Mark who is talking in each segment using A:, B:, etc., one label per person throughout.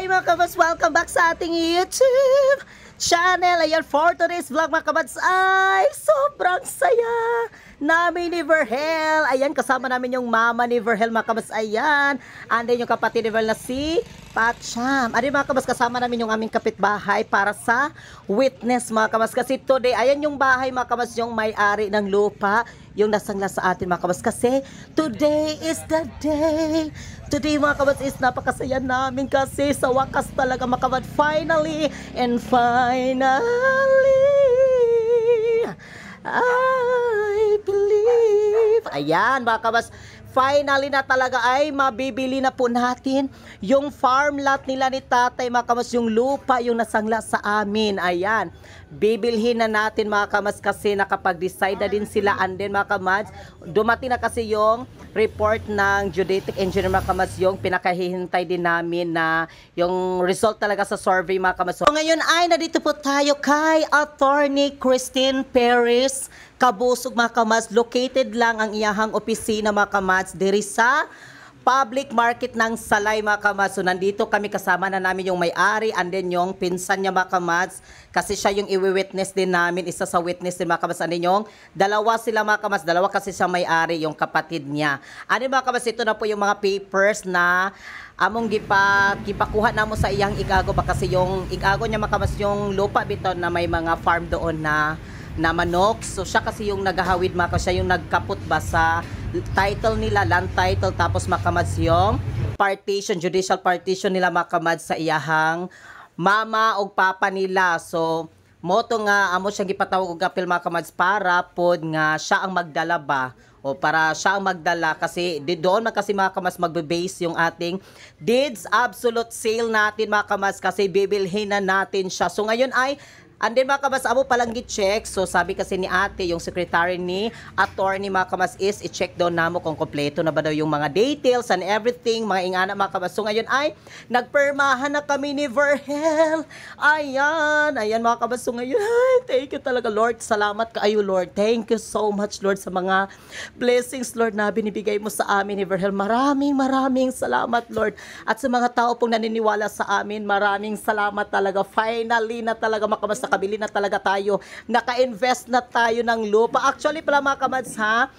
A: Hi mga kabats! Welcome back sa ating YouTube channel. Ayan, for today's vlog mga kabats ay sobrang saya namin ni Verhel. Ayan, kasama namin yung mama ni Verhel mga kabats. Ayan, and then yung kapatid ni Verhel na si Patcham. Ayan mga kabats, kasama namin yung aming kapitbahay para sa witness mga kabats. Kasi today, ayan yung bahay mga kabats, yung may-ari ng lupa, yung nasangla sa atin mga kabats. Kasi today is the day. Today mga kabats is napakasaya namin kasi sa wakas talaga mga kabats. Finally and finally I believe. Ayan mga kabats, finally na talaga ay mabibili na po natin yung farm lot nila ni tatay mga kabats, yung lupa yung nasangla sa amin. Ayan, bibilhin na natin mga kabats kasi nakapag-decide na din sila. And then mga kabats, dumating na kasi yung report ng geodetic engineer mga kabats, yung pinakahihintay din namin na yung result talaga sa survey mga kabats. So ngayon ay nandito po tayo kay Attorney Christine Perez Cabusog mga kabats. Located lang ang iyahang opisina mga kabats diri sa public market ng Salay mga kabats. So nandito kami, kasama na namin yung may-ari and then yung pinsan niya mga kabats, kasi siya yung i-witness din namin, isa sa witness din mga kabats. And then yung dalawa sila mga kabats, dalawa kasi siya may-ari, yung kapatid niya. Ano mga kabats, ito na po yung mga papers na among gipakuha na mo sa iyang igago ba, kasi yung igago niya mga kabats, yung lupa bito na may mga farm doon na manok. So siya kasi yung naghahawid mga kabats, siya yung nagkapot ba sa title nila, land title, tapos mga kabats yung partition, judicial partition nila mga kabats sa iyahang mama o papa nila. So moto nga amo siya gipatawag og apil mga kabats para pod nga siya ang magdala ba, o para siya ang magdala, kasi doon man kasi mga kabats magbe-base yung ating deeds absolute sale natin mga kabats, kasi bibilhin na natin siya. So ngayon ay and then mga kabats, amo palang gi-check. So sabi kasi ni ate, yung secretary ni attorney mga kabats is i-check daw namo kung kompleto na ba daw yung mga details and everything, mga ingana mga kabats. So ngayon ay nagpermahan na kami ni Verhel. Ayan mga kabats. So ngayon ay thank you talaga Lord. Salamat kaayo Lord. Thank you so much Lord sa mga blessings Lord na binibigay mo sa amin ni Verhel. Maraming salamat Lord. At sa mga tao pong naniniwala sa amin, maraming salamat talaga. Finally na talaga mga kabats, nakabili na talaga tayo, naka-invest na tayo ng lupa. Actually pala mga kabats ha,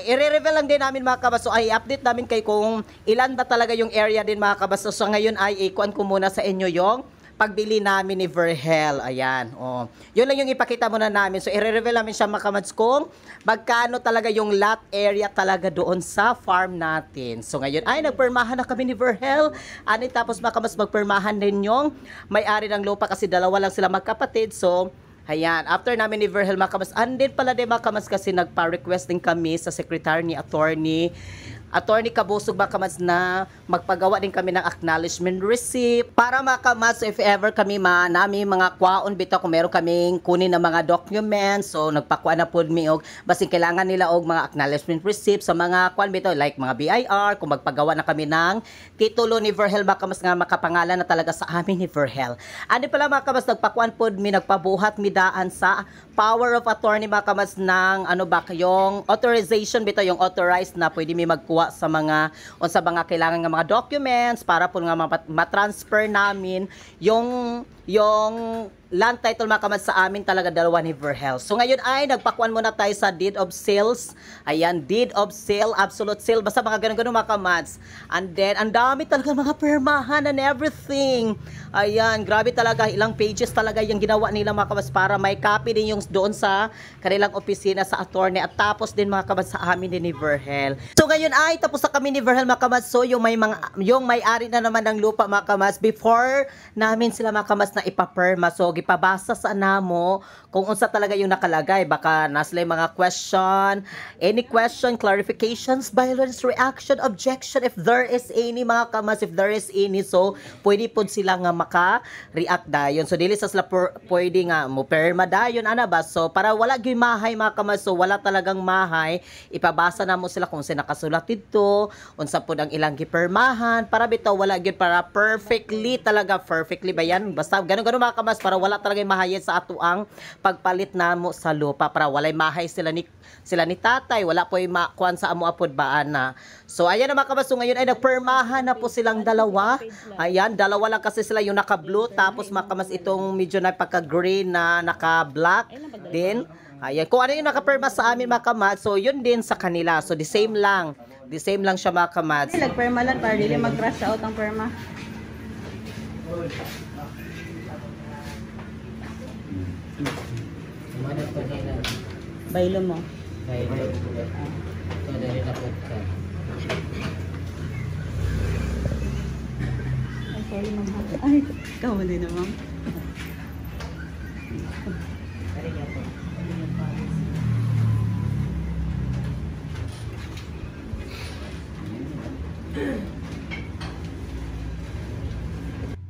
A: i-reveal lang din namin mga kabats. So ay update namin kay kung ilan ba talaga yung area din mga kabats. So ngayon ay ikuan ko muna sa inyo yung pagbili namin ni Verhel. Ayan, oh. Yun lang yung ipakita muna namin. So i-reveal namin siya mga kabats kung magkano talaga yung lot area talaga doon sa farm natin. So ngayon ay nagpermahan na kami ni Verhel. Ano, tapos mga kabats magpermahan din yung may-ari ng lupa, kasi dalawa lang sila magkapatid. So ayan, after namin ni Verhel mga kabats, andin pala din mga kabats, kasi nagpa-request din kami sa secretary ni Attorney Cabusog mga kabats na magpagawa din kami ng acknowledgement receipt para mga kabats, if ever kami nami mga kwaon bitaw, kung meron kaming kunin na mga documents. So nagpakuha na po mi og basin kailangan nila og mga acknowledgement receipt sa mga kuan bitaw like mga BIR, kung magpagawa na kami ng titulo ni Verhel mga kabats nga makapangalan na talaga sa amin ni Verhel. Ano pala mga kabats, nagpakuan po mi, nagpabuhat mi daan sa power of attorney mga kabats ng ano ba, yung authorization bitaw, yung authorized na pwede mi magkuha sa mga kailangan ng mga documents para po nga matransfer namin yung land title mga kabats sa amin talaga dalawa ni Verhel. So ngayon ay nagpakuan muna tayo sa deed of sales. Ayan, deed of sale, absolute sale, basta mga ganun-ganun mga kabats. And then ang dami talaga mga permahan and everything. Ayan, grabe talaga, ilang pages talaga yung ginawa nila mga kabats para may copy din yung doon sa kanilang opisina sa attorney, at tapos din mga kabats sa amin din ni Verhel. So ngayon ay tapos na kami ni Verhel mga kabats. So yung may-ari na naman ng lupa mga kabats, before namin sila mga kabats na ipaperma, so gipabasa sa namo kung unsa talaga yung nakalagay, baka nasla mga question, any question, clarifications, violence, reaction, objection, if there is any mga kabats, if there is any, so pwede po sila nga maka-react dayon. So dili sa sila pwede nga mo perma dayon ana ba. So para wala gyud mahay mga kamas, so wala talagang mahay, ipabasa na mo sila kung sino nakasulat dito, unsa pud ang ilang gipermahan para bitaw wala gyud para perfectly talaga perfectly ba yan. Basta ganun mga kamas para wala talaga mahayan sa ato ang pagpalit namo sa lupa para walay mahay sila ni tatay, wala po makuan sa amo apod ba ana. So ayan na mga kamas, so ngayon ay nagpermahan na po silang dalawa. Ayan, dalawa lang kasi sila yung naka-blue, tapos mga kamas itong medyo na pagka-green na naka-black din. Ayan, kung ano yung naka-perma sa amin mga kamas, so yun din sa kanila. So the same lang siya mga kamas.
B: Nag-perma lang para dili mag-crash out ang perma. Baylo mo. Ay, sorry ma'am. Ay, ikaw din na ma'am.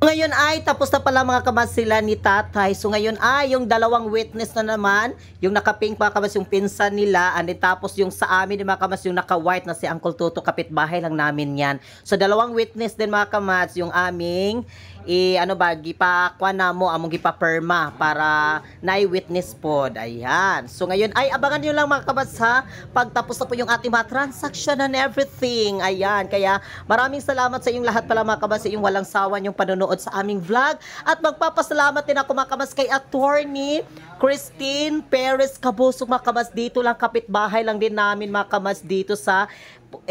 A: Ngayon ay tapos na pala mga kamas sila ni tatay. So ngayon ay yung dalawang witness na naman, yung naka-pink mga kamas yung pinsan nila, and then tapos yung sa amin mga kamas yung naka-white na si Uncle Toto, kapitbahay lang namin yan. So dalawang witness din mga kamas, yung aming gipakuha na mo among gipaperma para na-witness pod. Ayan. So ngayon ay abangan nyo lang mga kabats ha, pagtapos na po yung ating mga transaction and everything. Ayan. Kaya maraming salamat sa inyong lahat pala mga kabats sa inyong walang sawan yung panonood sa aming vlog. At magpapasalamat din ako mga kabats kay Attorney Christine Perez Cabusog mga kabats. Dito lang kapitbahay lang din namin mga kabats dito sa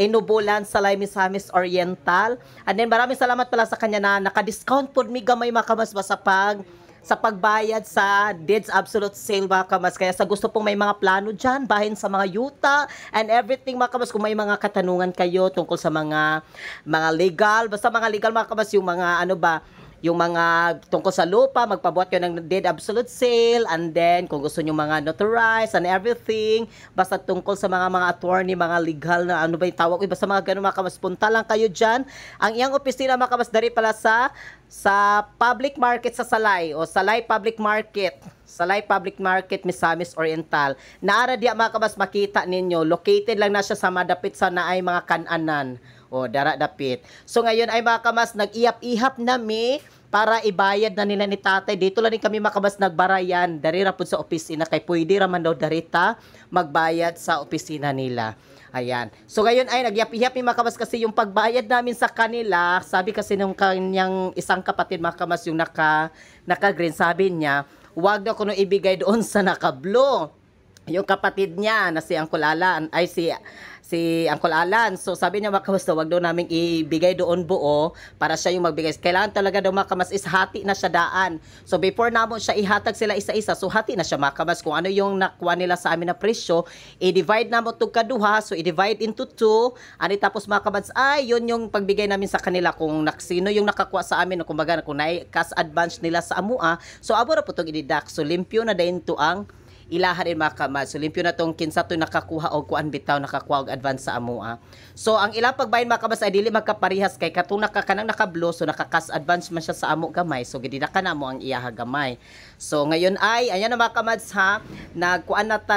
A: Inubulan sa Misamis Oriental. And then maraming salamat pala sa kanya na naka-discount po mi gamay mga kamas sa pagbayad sa Deeds Absolute Sale mga kamas. Kaya sa gusto pong may mga plano dyan, bahin sa mga yuta and everything mga kamas, kung may mga katanungan kayo tungkol sa mga legal, basta mga legal mga kamas, yung mga yung mga tungkol sa lupa, magpabuhat kayo ng deed absolute sale, and then kung gusto nyo mga notarized and everything, basta tungkol sa mga attorney, mga legal na ano ba yung tawag, basta mga ganun mga kamas, punta lang kayo dyan. Ang iyang opisina mga kamas, dari pala sa public market sa Salay, o Salay Public Market. Salay Public Market, Misamis Oriental. Naara diya mga kamas, makita ninyo, located lang na siya sa madapit sa naay mga kananan. O, dara dapit. So ngayon ay mga kamas, nag-ihap-ihap nami para ibayad na nila ni tatay. Dito lang din kami mga kamas nagbarayan. Dari rapod sa opisina. Kay pwede raman daw darita magbayad sa opisina nila. Ayan. So ngayon ay nagyap-ihap ni mga kamas kasi yung pagbayad namin sa kanila, sabi kasi nung kanyang isang kapatid mga kamas, yung naka-green, sabi niya, wag daw ko nung ibigay doon sa naka-blue. Yung kapatid niya na si Uncle Alan, ay si Uncle Alan. So sabi niya mga kamas, wag daw namin ibigay doon buo para siya yung magbigay. Kailangan talaga daw mga kamas is hati na siya daan. So before namon siya ihatag sila isa-isa, so hati na siya mga kamas. Kung ano yung nakuha nila sa amin na presyo, i-divide na mo itong kaduha. So i-divide into 2. Ani tapos mga kamas, ay yun yung pagbigay namin sa kanila. Kung sino yung nakakuha sa amin, kumbaga kung na-cash advance nila sa amua, so abo na po itong i-deduct. So limpyo na din to ang ilahan din mga kamas. So limpyo na tong kinsa to nakakuha og kuan bitaw, nakakuha og advance sa amua. So ang ilang pagbayan mga kamas ay dili magkaparehas kay katong kanang naka-blue, so naka-cash advance man siya sa amo gamay. So gididaka na mo ang iyaha gamay. So ngayon ay ayan na mga kamas ha, nagkuan na ta,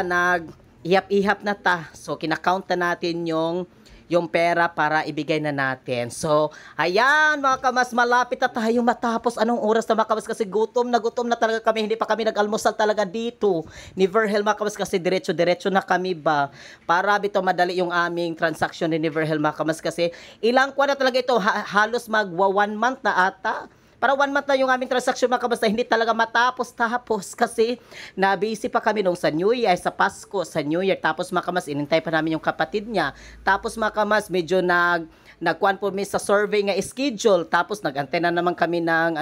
A: ihap-ihap na ta. So kinakount na natin yung pera para ibigay na natin. So, ayan mga kamas, malapit na tayo matapos. Anong oras na mga kamas kasi gutom na talaga kami. Hindi pa kami nag-almusal talaga dito ni Verhel mga kamas kasi diretso na kami ba. Para bito madali yung aming transaction ni Verhel mga kamas kasi ilang kwa na talaga ito. Halos magwa 1 month na ata. Para 1 month na yung aming transaction mga kamas na hindi talaga matapos kasi na-busy pa kami nung sa New Year, sa Pasko, sa New Year. Tapos mga kamas, inintay pa namin yung kapatid niya. Tapos mga kamas, medyo nagkuhan po sa survey nga schedule. Tapos nag-antay na naman kami ng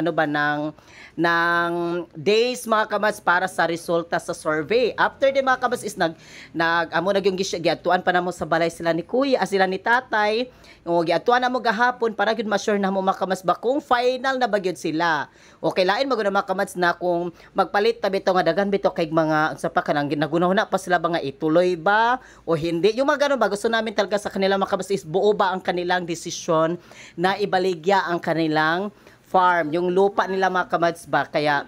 A: ng days mga kamas para sa resulta sa survey. After din mga kamas is amo yung giatuan pa namo sa balay sila ni kuya, sila ni tatay. Giatuan na mo gahapon para gyud ma-sure na mo mga kamas ba kung final na ba gyud sila. Okay, lain maguna mga kamas na kung magpalit ta bitaw nga dagan bitaw kay mga sa pa kanang nagunahuna pa sila ba nga ituloy ba o hindi. Yung mga ganun ba gusto namin talaga sa kanila mga kamas is buo ba ang kanilang desisyon na ibaligya ang kanilang farm, yung lupa nila mga kamads ba. Kaya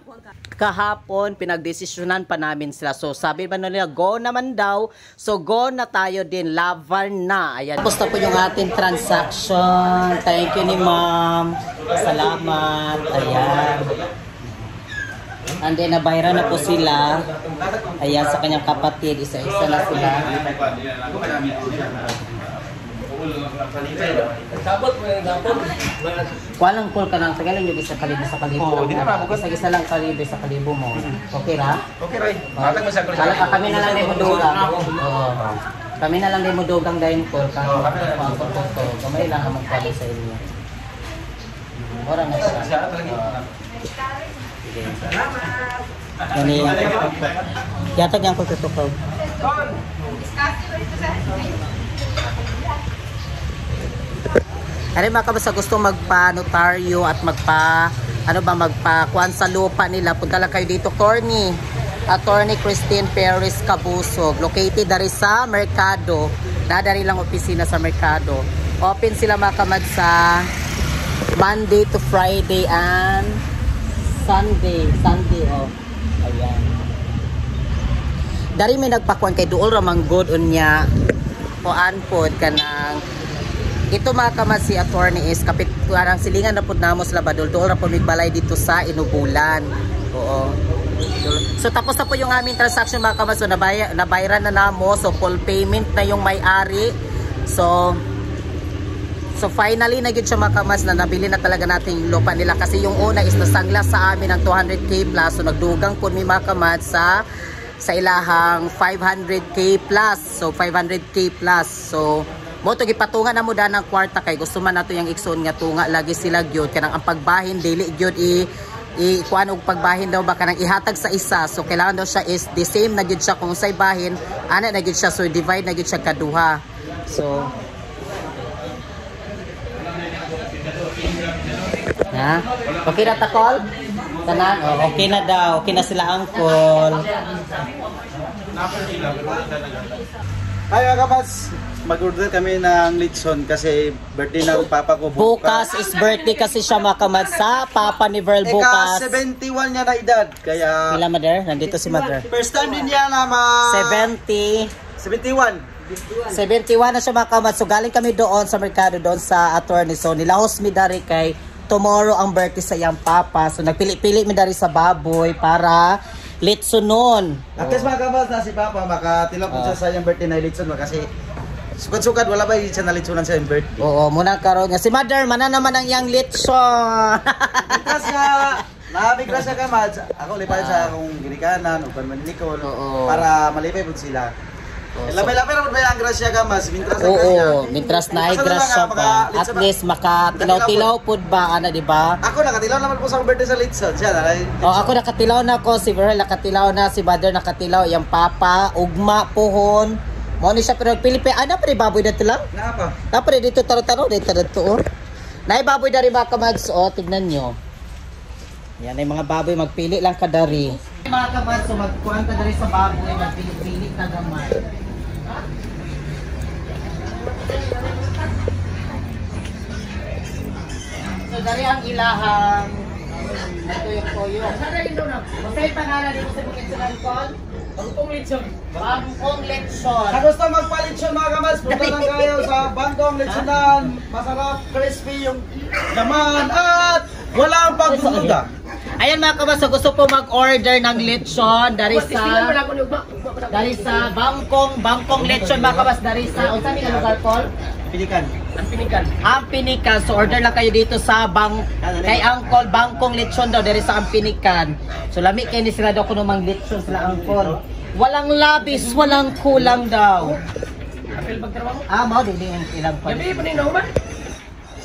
A: kahapon pinagdesisyonan pa namin sila. So sabi ba nila go naman daw. So go na tayo din, laban na. Ayan. Gusto po yung ating transaction. Thank you ni ma'am. Salamat. Ayan. And then nabayaran na po sila. Ayan sa kanyang kapatid. Isa-isa na sila. Walang call ka lang. Tagalan yung isa kalibo sa kalibo. Isa-isa lang kalibo sa kalibo mo. Okay ra?
C: Okay, Ray.
A: Kami na lang din mo dugang. Kami na lang din mo dugang dahil call ka. Kamay lang ang magkali sa inyo. Ora na siya. Sige. Yatag yang ko tutukaw. Kaya mga kabasa gusto magpa-notaryo at magpa-kuan sa lupa nila. Punta lang kayo dito, Attorney Christine Perez Cabusog. Located dari sa Mercado. Nadari lang opisina sa Mercado. Open sila mga kamad sa Monday to Friday and Sunday, oh. Ayan. Dari may nagpakuan kay duol ramang good unya. Kuan pod kanang ito mga kamad si attorney is kapit parang silingan na pod namo sa Labadol. Duol ra pod migbalay dito sa Inubulan. Oo. So tapos na po yung aming transaction mga kamad. So nabayaran na namo. So full payment na yung may-ari. So finally naging siya makamas na nabili na talaga natin yung lupa nila kasi yung una is nasangla sa amin ng 200k plus. So nagdugang po may makamas sa ilahang 500k plus. So 500k plus. So mo to gipatungan na mo da ng kwarta kay gusto man nato yung ikson nga tunga lagi sila gyud kanang ang pagbahin daily gyud kuan og pagbahin daw baka nang ihatag sa isa. So kailangan daw siya is the same na gyud siya kung say bahin ana na gyud siya so divide na gyud siya kaduha. So ha? Okay na ta call? Tanan? Oh, okay na daw. Okay na sila ang call.
C: Hi mga kapas, mag-order kami ng litson kasi birthday ng papa ko
A: Bukas is birthday kasi siya makamad sa papa ni Verl bukas.
C: 71 niya na edad. Kaya
A: Pila mother? Nandito si mother.
C: first time din niya na 71.
A: 71 na siya makamad. So galing kami doon sa Mercado, doon sa attorney. So nilahos mi dari kay tomorrow ang birthday sa iyang papa. So nagpili-pili mi dari sa baboy para litson nun.
C: At least mga kapas na si papa makatilaw po siya sa iyang birthday na litson kasi sukad-sukad wala ba siya na litsonan sa iyang birthday.
A: Oo, muna karon nga si mother mana naman ang iyang litson.
C: Bitas nga nabigras siya kamad. Ako lipay sa akong ginikanan o panmanikol para malipay po sila. Lapay-lapay naman ba yung grasya ka mas? Mintras ang grasya.
A: Oo, mintras na ay grasya pa. At least makatilaw-tilaw po ba, ano, di ba?
C: Ako nakatilaw naman po sa birthday sa Litson. Siya na.
A: Oh, ako nakatilaw na ko, si Verhel nakatilaw na, si Mother nakatilaw, yung papa, ugma, puhon. Mo ni siya pero Pilipino, ano pa rin baboy na ito lang?
C: Napa?
A: Tapos dito taro-taro, dito oh. Naibaboy na rin mga kamads, oh, tignan nyo. Yan ay mga baboy, magpili lang kadari. Mga kamads, so magkuhan ka dari sa baboy, magpili ka gamay. So dari ang ilahang natuyok-tuyok. Masay pangalan dito sa bukid sa Lancon? Bangkong lechon. Bangkong lechon.
C: Sa gusto magpa-lechon mga kamas, punta lang kayo sa Bangkong Lechonan. Masarap, crispy yung laman at walang pagdududa.
A: Ayan mga kabas, so gusto po mag-order ng lechon dari sa Bangkong lechon mga kabas, dari sa unsa mi nga lugar Paul?
C: Pinikan.
A: Ampinikan. So order lang kayo dito sa kay Uncle Bangkong lechon daw dari sa Ampinikan. So lami kay ni sila daw kuno mang lechon sila Uncle. Walang labis, walang kulang daw.
C: Apel pagtrabaho?
A: Mao di ang ilang pa.
C: Gabi pa ni Nauman.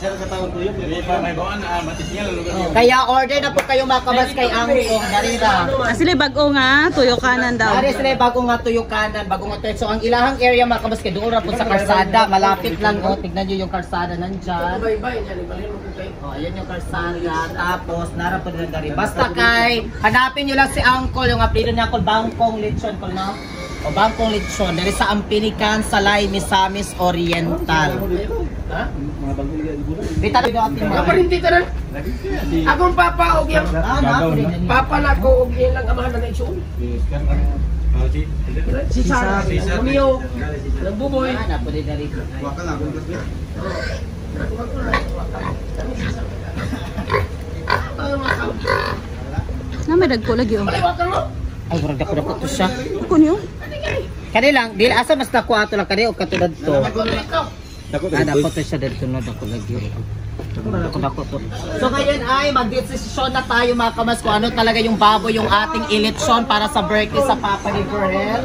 C: Sir sa tawag tuyo, may bawaan matisnya lugar.
A: Kaya order na po kayo mga kabas kay Angkong dari ra.
B: Sila bago nga, tuyo kanan daw.
A: Ari sila bago nga tuyo kanan, bago nga tuyo. So ang ilahang area mga kabas kay doon ra po sa kalsada, malapit lang oh. Tignan niyo yung kalsada nandiyan. Oh, ayan yung kalsada. Tapos nara po din dari. Basta kay hanapin niyo lang si Uncle, yung apelyido niya Uncle Bangkong Lechon ko no. O Bangkong Lechon dari sa Ampinikan, Salay, Misamis Oriental.
D: Ha?
A: Bita na yung ating
D: Ako rin dito na. Akong papa og yung papa na ko og yung lang amahan na igsoon. Si Sara, Romeo, Buboy.
A: na pwede na rin.
C: Waka lang akong kasi.
B: Na may dagko lagi oh.
D: Paliwatan mo.
A: Ay, murag dako to siya.
B: Ako niyo.
A: Kani lang, dili asa mas dako ato lang kani o katulad to.
C: Dako
A: Dako to siya dito no dako lagi. Dako to. So ngayon ay magdesisyon na tayo mga kamas kung ano talaga yung baboy yung ating elitsyon para sa birthday sa Papa ni Verhel.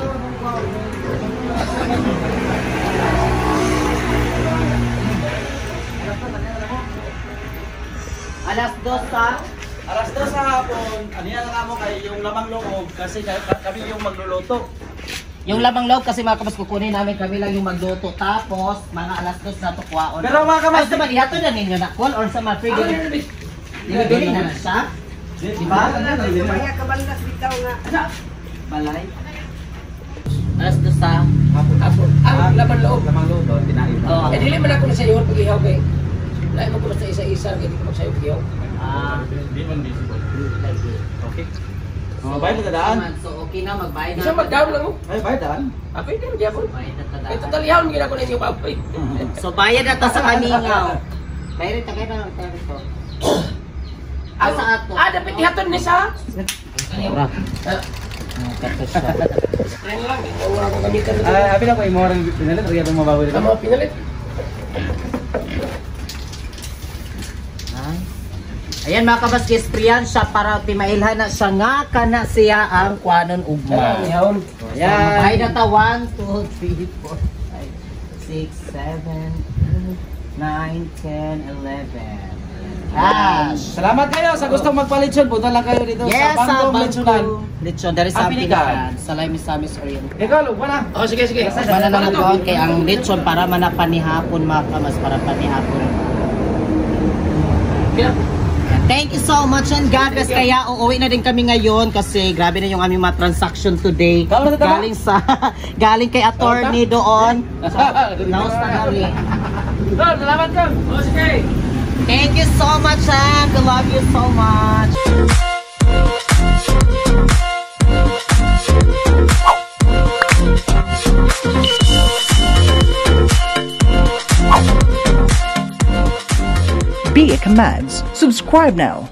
A: Alas 2 sa
C: Alas 2 sa hapon, ano yan nga mo kay yung lamang loob kasi kami yung magluluto.
A: yung lamang loob kasi mga kamas kukunin namin kami lang yung magluto tapos mga alas 2 na to kuwaon.
C: Pero mga kamas,
A: Ay, sa manihato na ninyo na call or sa mga free delivery. Dinibili na siya?
C: di ba?
A: Balay. Alas 2 sa
D: Hapon. Ang laman loob.
C: Lamang loob, tinaib.
A: Oo.
D: Eh, dili man ako na sa iyo pag-ihaw kay. Lain mo ko basta isa-isa, kaya di ko magsayo pag-ihaw.
A: Ah,
C: Okay. Bayad na daan.
A: so okay na magbayad na.
D: Isa mag-down lang mo.
C: Ay, bayad daan.
D: Ako hindi mo gyapon.
A: Bayad na tada.
D: Ay, total ihawon gina ko na inyo baboy.
A: So bayad na to sa kamingaw. Bayad ta kay na tayo to. Asa ato?
D: Dapat ihaton ni sa.
A: Ora. Kato siya.
D: Ayun lang, wala ko gamitan.
C: Abi na ko imo rin pinalit, riya mo mabawi dito.
D: Tama pinalit.
A: Ayan mga kabaskis, priyan siya para timailhan na siya nga kana siya ang kwanon ugma.
D: Ihawon.
A: Ayan. Ay data 1, 2, 3, 4, 5, 6, 7, 9, 10, 11. Cash!
C: Salamat kayo sa gustong magpalitsyon. Punta lang kayo dito
A: Yes,
C: sa
A: sa
C: Bangkong Litsunan.
A: Lechon, dari sa
C: Apilikan.
A: Apilikan. Sa Misamis Oriental.
C: Ikaw, lugba na.
D: Oh, sige.
A: Mana na mo kay ang lechon para manapanihapon mga kamas para panihapon. Thank you so much and God bless. Kaya uuwi na din kami ngayon kasi grabe na yung aming mga transaction today. Galing sa galing kay attorney doon. Naos na kami.
D: Salamat ka. Oh, sige.
A: Thank you so much and I love you so much.
E: Be a Commands. Subscribe now.